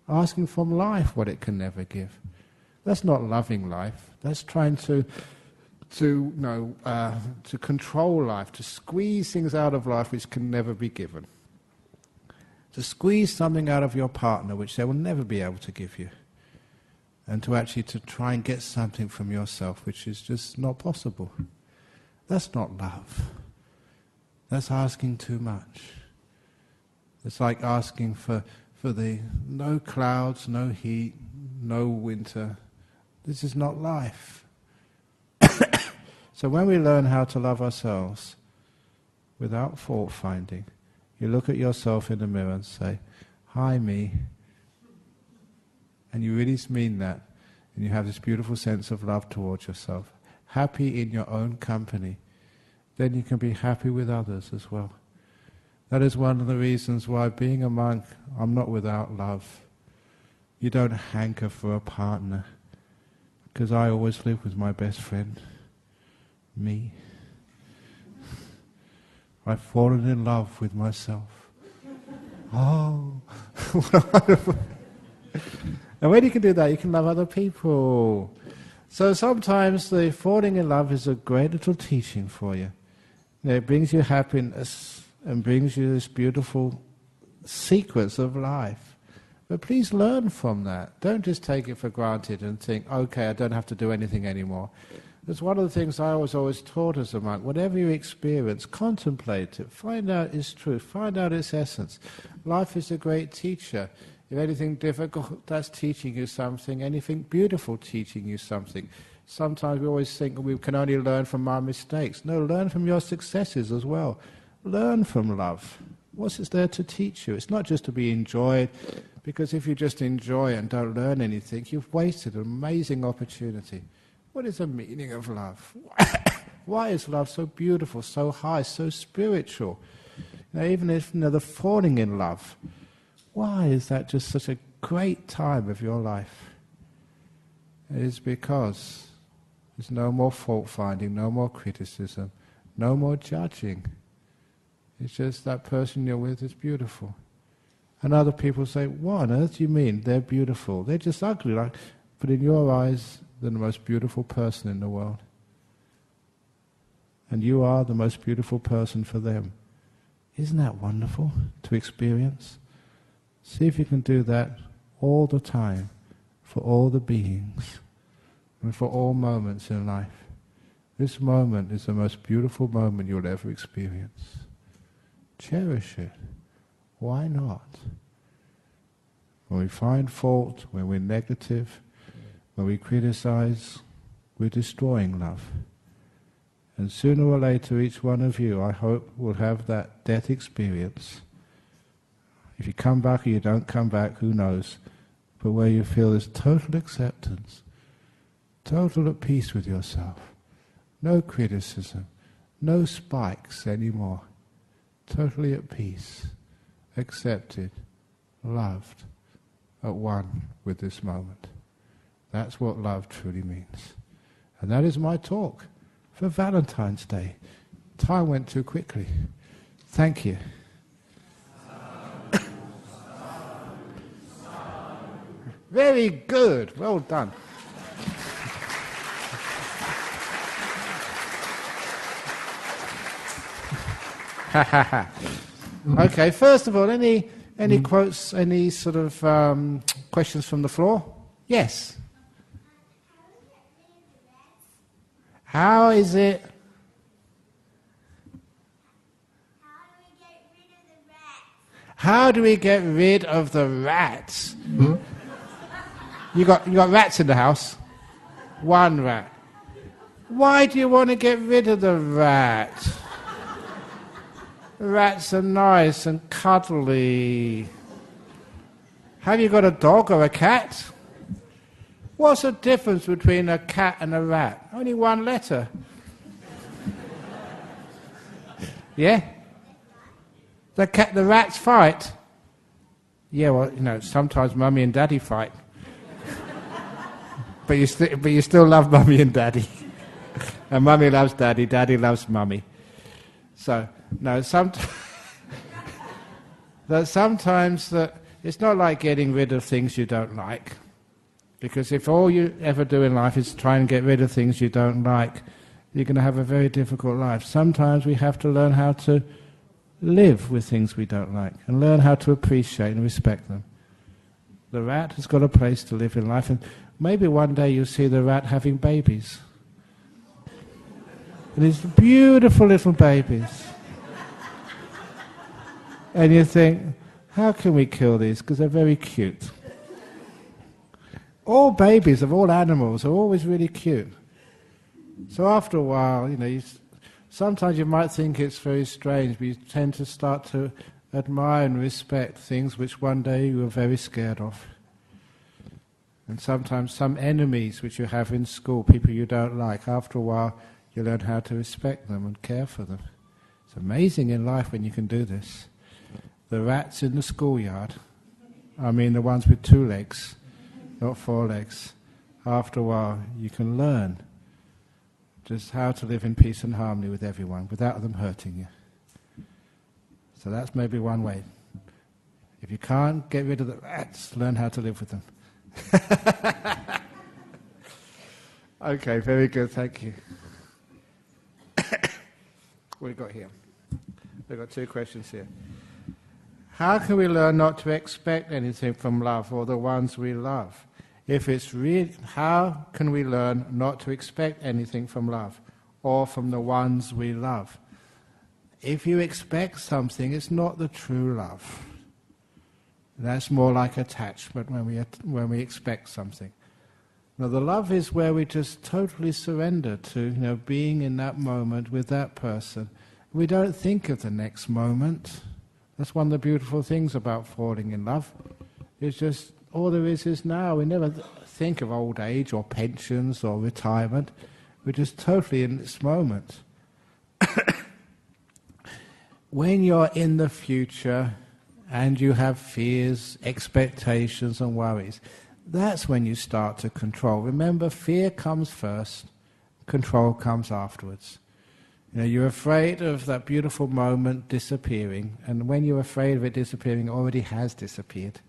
Asking from life what it can never give. That's not loving life. That's trying to control life, to squeeze things out of life which can never be given. To squeeze something out of your partner which they will never be able to give you. And to actually to try and get something from yourself which is just not possible. That's not love. That's asking too much. It's like asking for the no clouds, no heat, no winter. This is not life. So when we learn how to love ourselves without fault-finding, you look at yourself in the mirror and say, hi me, and you really mean that, and you have this beautiful sense of love towards yourself, happy in your own company, then you can be happy with others as well. That is one of the reasons why, being a monk, I'm not without love. You don't hanker for a partner, because I always live with my best friend. Me. I've fallen in love with myself. Oh, what wonderful. And when you can do that, you can love other people. So sometimes the falling in love is a great little teaching for you. It brings you happiness and brings you this beautiful sequence of life. But please learn from that. Don't just take it for granted and think, okay, I don't have to do anything anymore. That's one of the things I was always taught as a monk. Whatever you experience, contemplate it. Find out its truth. Find out its essence. Life is a great teacher. If anything difficult, that's teaching you something. Anything beautiful, teaching you something. Sometimes we always think we can only learn from our mistakes. No, learn from your successes as well. Learn from love. What's it there to teach you? It's not just to be enjoyed, because if you just enjoy and don't learn anything, you've wasted an amazing opportunity. What is the meaning of love? Why is love so beautiful, so high, so spiritual? Even if the falling in love, why is that just such a great time of your life? It is because there's no more fault-finding, no more criticism, no more judging. It's just that person you're with is beautiful. And other people say, what on earth do you mean? They're beautiful. They're just ugly. But in your eyes, they're the most beautiful person in the world. And you are the most beautiful person for them. Isn't that wonderful to experience? See if you can do that all the time, for all the beings, and for all moments in life. This moment is the most beautiful moment you'll ever experience. Cherish it. Why not? When we find fault, when we're negative, when we criticize, we're destroying love. And sooner or later, each one of you, I hope, will have that death experience. If you come back or you don't come back, who knows? But where you feel this total acceptance, total at peace with yourself, no criticism, no spikes anymore, totally at peace, accepted, loved, at one with this moment. That's what love truly means. And that is my talk for Valentine's Day. Time went too quickly. Thank you. Very good. Well done. Okay, first of all, any quotes, any sort of questions from the floor? Yes. How is it? How do we get rid of the rats? You got rats in the house? One rat. Why do you want to get rid of the rat? Rats are nice and cuddly. Have you got a dog or a cat? What's the difference between a cat and a rat? Only one letter. Yeah? The rats fight? Yeah, well, sometimes Mummy and Daddy fight. But you still love Mummy and Daddy. And Mummy loves Daddy, Daddy loves Mummy. So, no, sometimes it's not like getting rid of things you don't like. Because if all you ever do in life is try and get rid of things you don't like, you're going to have a very difficult life. Sometimes we have to learn how to live with things we don't like and learn how to appreciate and respect them. The rat has got a place to live in life, and maybe one day you'll see the rat having babies. And these beautiful little babies. And you think, how can we kill these? Because they're very cute. All babies of all animals are always really cute. So after a while, sometimes you might think it's very strange, but you tend to start to admire and respect things which one day you were very scared of. And sometimes some enemies which you have in school, people you don't like, after a while you learn how to respect them and care for them. It's amazing in life when you can do this. The rats in the schoolyard, the ones with 2 legs, not 4 legs. After a while you can learn just how to live in peace and harmony with everyone without them hurting you. So that's maybe one way. If you can't get rid of the rats, learn how to live with them. Okay, very good, thank you. What have we got here? We've got 2 questions here. How can we learn not to expect anything from love or the ones we love? If it's real, how can we learn not to expect anything from love or from the ones we love? If you expect something, it's not the true love. That's more like attachment when we expect something. Now, the love is where we just totally surrender to being in that moment with that person. We don't think of the next moment. That's one of the beautiful things about falling in love. It's just all there is now. We never think of old age or pensions or retirement. We're just totally in this moment. When you're in the future and you have fears, expectations and worries, that's when you start to control. Remember, fear comes first, control comes afterwards. You're afraid of that beautiful moment disappearing, and when you're afraid of it disappearing, it already has disappeared.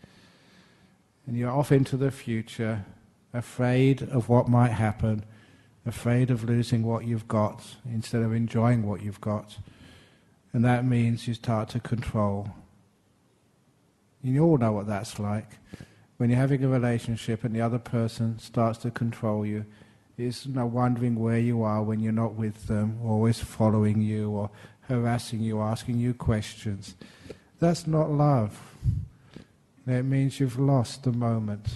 And you're off into the future, afraid of what might happen, afraid of losing what you've got instead of enjoying what you've got. And that means you start to control. You all know what that's like. When you're having a relationship and the other person starts to control you, it's wondering where you are when you're not with them, always following you or harassing you, asking you questions. That's not love. It means you've lost the moment.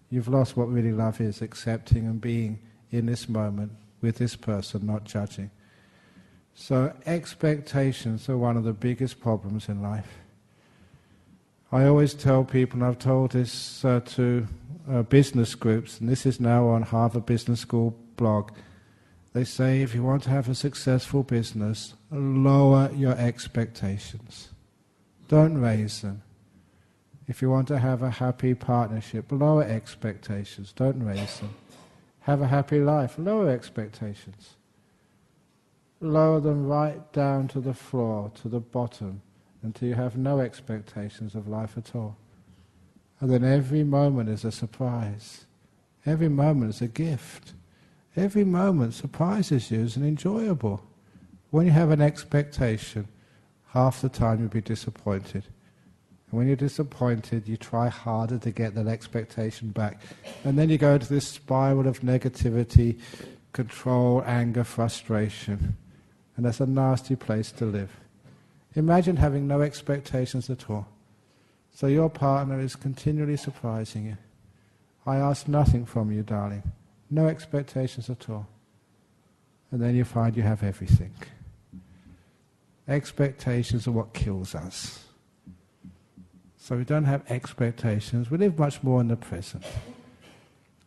You've lost what really love is, accepting and being in this moment with this person, not judging. So expectations are one of the biggest problems in life. I always tell people, and I've told this to business groups, and this is now on Harvard Business School blog, they say if you want to have a successful business, lower your expectations. Don't raise them. If you want to have a happy partnership, lower expectations. Don't raise them. Have a happy life, lower expectations. Lower them right down to the floor, to the bottom, until you have no expectations of life at all. And then every moment is a surprise. Every moment is a gift. Every moment surprises you as enjoyable. When you have an expectation, half the time you'll be disappointed. And when you're disappointed, you try harder to get that expectation back. And then you go into this spiral of negativity, control, anger, frustration. And that's a nasty place to live. Imagine having no expectations at all. So your partner is continually surprising you. I ask nothing from you, darling. No expectations at all. And then you find you have everything. Expectations are what kills us. So we don't have expectations. We live much more in the present.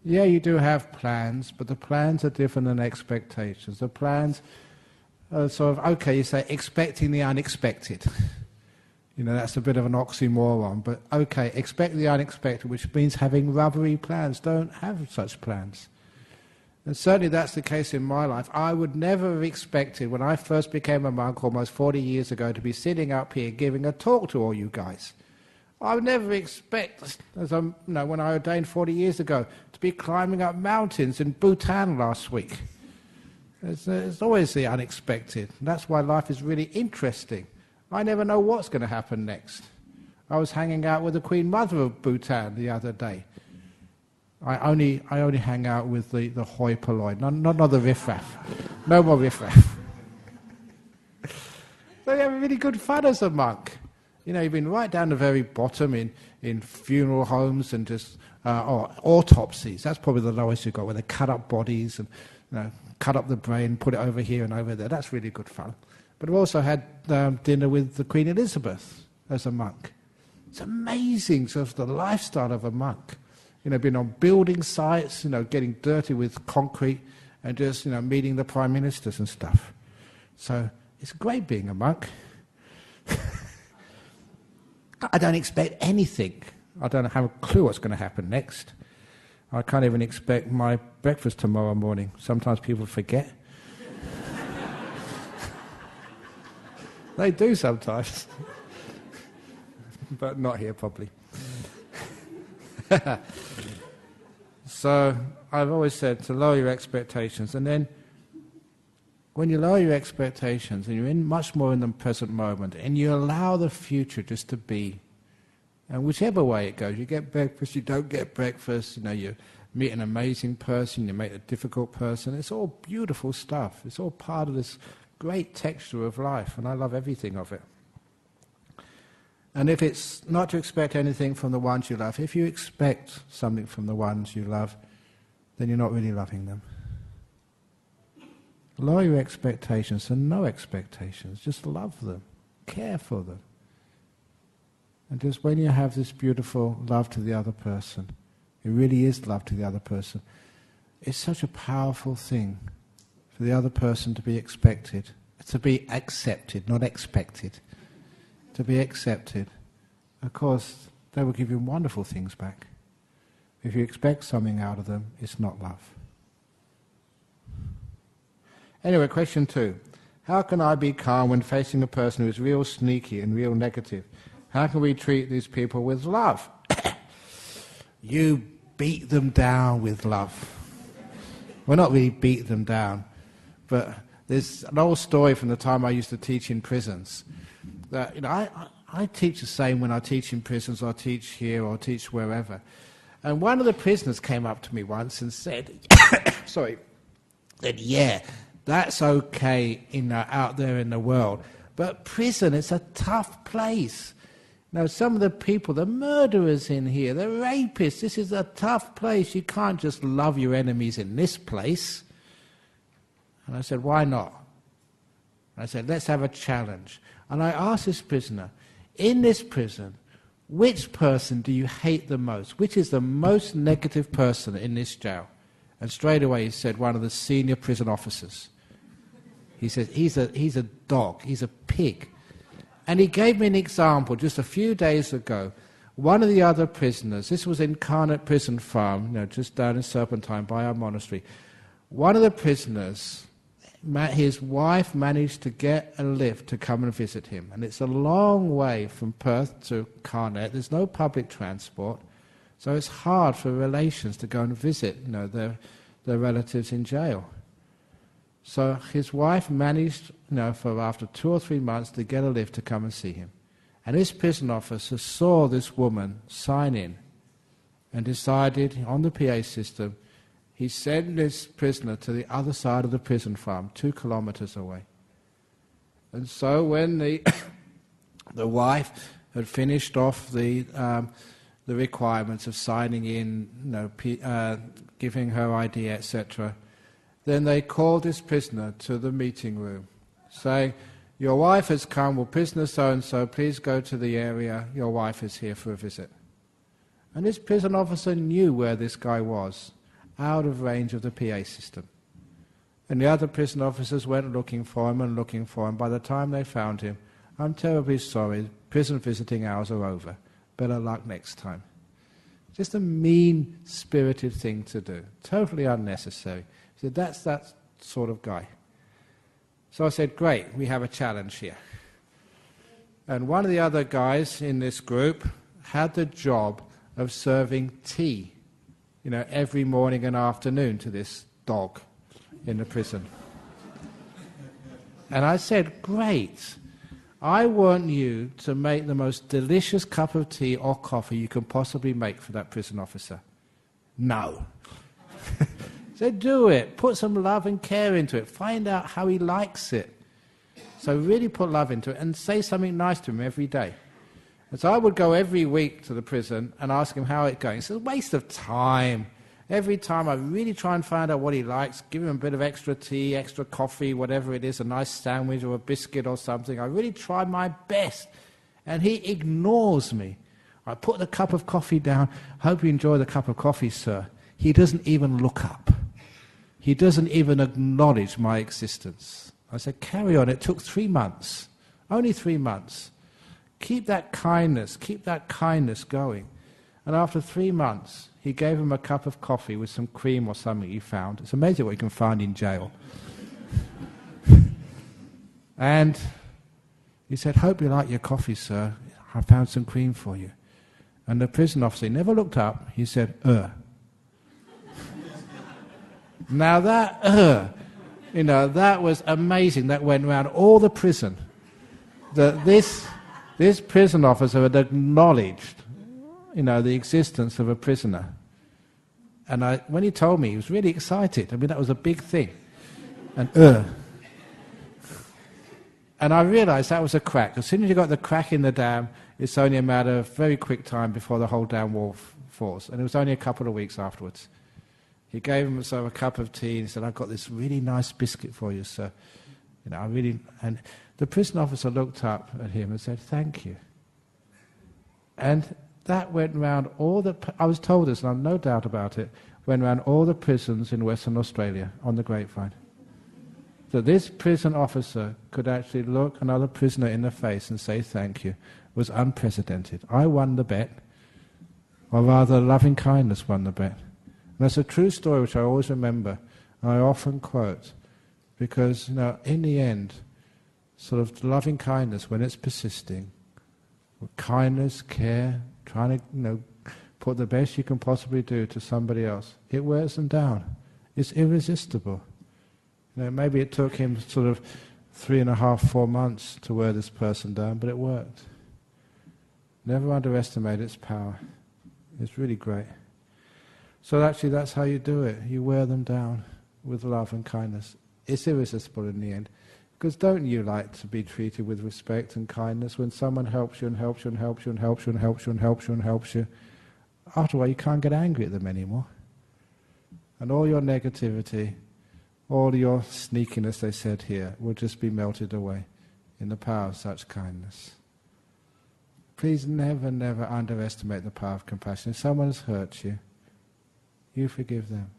Yeah, you do have plans, but the plans are different than expectations. The plans are sort of, okay, you say expecting the unexpected. You know, that's a bit of an oxymoron, but okay, expect the unexpected, which means having rubbery plans. Don't have such plans. And certainly that's the case in my life. I would never have expected, when I first became a monk almost 40 years ago, to be sitting up here giving a talk to all you guys. I would never expect, when I ordained 40 years ago, to be climbing up mountains in Bhutan last week. It's always the unexpected. And that's why life is really interesting. I never know what's going to happen next. I was hanging out with the Queen Mother of Bhutan the other day. I only hang out with the hoi polloi, not the riffraff. No more riffraff. So you have really good fun as a monk. You know, you've been right down the very bottom in funeral homes and just or autopsies. That's probably the lowest you got, where they cut up bodies and cut up the brain, put it over here and over there. That's really good fun. But I've also had dinner with the Queen Elizabeth as a monk. It's amazing, sort of the lifestyle of a monk. You know, being on building sites, you know, getting dirty with concrete, and just, you know, meeting the prime ministers and stuff. So it's great being a monk. I don't expect anything. I don't have a clue what's going to happen next. I can't even expect my breakfast tomorrow morning. Sometimes people forget. They do sometimes. But not here, probably. So I've always said to lower your expectations, and then when you lower your expectations and you're much more in the present moment, and you allow the future just to be, and whichever way it goes, you get breakfast, you don't get breakfast, you know, you meet an amazing person, you meet a difficult person, it's all beautiful stuff. It's all part of this great texture of life, and I love everything of it. And if it's not to expect anything from the ones you love, if you expect something from the ones you love, then you're not really loving them. Lower your expectations and no expectations. Just love them. Care for them. And just when you have this beautiful love to the other person, it really is love to the other person, it's such a powerful thing for the other person to be expected, to be accepted, not expected. To be accepted. Of course, they will give you wonderful things back. If you expect something out of them, it's not love. Anyway, question 2. How can I be calm when facing a person who is real sneaky and real negative? How can we treat these people with love? You beat them down with love. Well, not really beat them down, but there's an old story from the time I used to teach in prisons. That, you know, I teach the same when I teach in prisons, or teach here, or teach wherever. And one of the prisoners came up to me once and said, yeah, that's okay out there in the world, but prison is a tough place. Now, some of the people, the murderers in here, the rapists, this is a tough place. You can't just love your enemies in this place. And I said, why not? I said, let's have a challenge. And I asked this prisoner, in this prison, which person do you hate the most? Which is the most negative person in this jail? And straight away he said, one of the senior prison officers. He said, he's a dog, he's a pig. And he gave me an example just a few days ago. One of the other prisoners, this was in Carnet Prison Farm, just down in Serpentine by our monastery. One of the prisoners, his wife managed to get a lift to come and visit him. And it's a long way from Perth to Carnet. There's no public transport. So it's hard for relations to go and visit their relatives in jail. So his wife managed, for after 2 or 3 months, to get a lift to come and see him. And this prison officer saw this woman sign in and decided on the PA system, he sent this prisoner to the other side of the prison farm, 2 kilometers away. And so when the wife had finished off the requirements of signing in, giving her ID, etc., then they called this prisoner to the meeting room, saying, "Your wife has come, will prisoner so-and-so please go to the area, your wife is here for a visit." And this prison officer knew where this guy was, out of range of the PA system. And the other prison officers went looking for him and looking for him. By the time they found him, "I'm terribly sorry, prison visiting hours are over. Better luck next time." Just a mean-spirited thing to do, totally unnecessary. He said, that's that sort of guy. So I said, great, we have a challenge here. And one of the other guys in this group had the job of serving tea, every morning and afternoon to this dog in the prison. And I said, great, I want you to make the most delicious cup of tea or coffee you can possibly make for that prison officer. No. So do it. Put some love and care into it. Find out how he likes it. So really put love into it and say something nice to him every day. And so I would go every week to the prison and ask him how it's going. It's a waste of time. Every time I really try and find out what he likes, give him a bit of extra tea, extra coffee, whatever it is, a nice sandwich or a biscuit or something. I really try my best. And he ignores me. I put the cup of coffee down. Hope you enjoy the cup of coffee, sir. He doesn't even look up. He doesn't even acknowledge my existence. I said, carry on. It took 3 months. Only 3 months. Keep that kindness going. And after 3 months, he gave him a cup of coffee with some cream or something he found. It's amazing what you can find in jail. And he said, hope you like your coffee, sir. I found some cream for you. And the prison officer never looked up. He said, Now that, that was amazing. That went around all the prison. That this prison officer had acknowledged, the existence of a prisoner. And when he told me, he was really excited. I mean, that was a big thing. And I realized that was a crack. As soon as you got the crack in the dam, it's only a matter of very quick time before the whole dam wall falls. And it was only a couple of weeks afterwards. He gave him a cup of tea and he said, I've got this really nice biscuit for you, sir. And the prison officer looked up at him and said, thank you. And that went round I was told this, and I've no doubt about it, went round all the prisons in Western Australia on the grapevine. That this prison officer could actually look another prisoner in the face and say thank you was unprecedented. I won the bet, or rather loving kindness won the bet. And that's a true story which I always remember, and I often quote, because in the end, sort of loving kindness, when it's persisting, with kindness, care, trying to put the best you can possibly do to somebody else, it wears them down. It's irresistible. Maybe it took him sort of 3.5, 4 months to wear this person down, but it worked. Never underestimate its power. It's really great. So actually that's how you do it. You wear them down with love and kindness. It's irresistible in the end. Because don't you like to be treated with respect and kindness when someone helps you and helps you and helps you and helps you and helps you and helps you and helps you? After a while you can't get angry at them anymore. And all your negativity, all your sneakiness, they said here, will just be melted away in the power of such kindness. Please never, never underestimate the power of compassion. If someone has hurt you, you forgive them.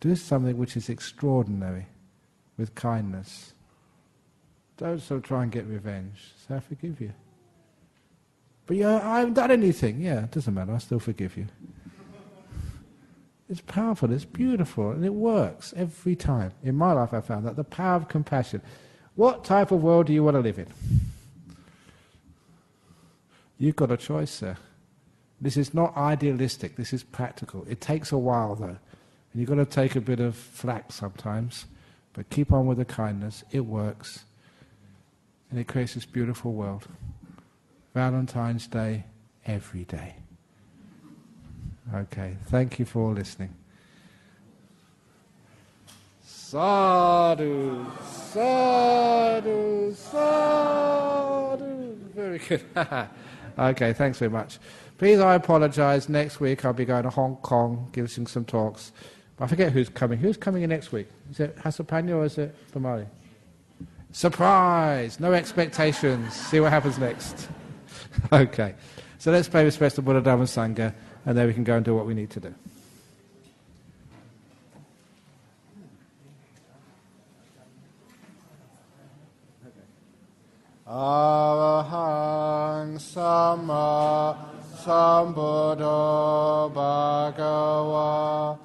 Do something which is extraordinary with kindness. Don't sort of try and get revenge. Say, I forgive you. But yeah, I haven't done anything. Yeah, it doesn't matter, I still forgive you. It's powerful, it's beautiful, and it works every time. In my life I found that the power of compassion. What type of world do you want to live in? You've got a choice there. This is not idealistic, this is practical. It takes a while though. And you've got to take a bit of flack sometimes, but keep on with the kindness, it works. And it creates this beautiful world. Valentine's Day, every day. Okay, thank you for listening. Sadhu, sadhu, sadhu. Very good. Okay, thanks very much. Please, I apologise. Next week I'll be going to Hong Kong, giving some talks. I forget who's coming. Who's coming in next week? Is it Hasapanya or is it Pamali? Surprise! No expectations. See what happens next. Okay. So let's pay respect to Buddhist Dharma Sangha, and then we can go and do what we need to do. Arahang Sama Sambuddho Bhagava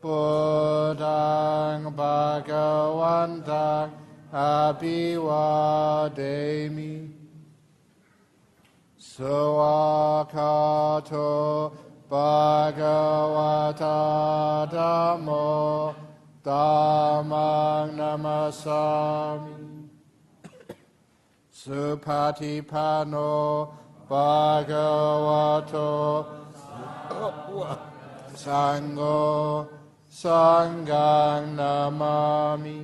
Buddhang Bhagavantang Abhivademi Sawakato Bhagavata Dhammo Dhammang Namasami Supatipano Bhagavato Sangho Sanghang Namami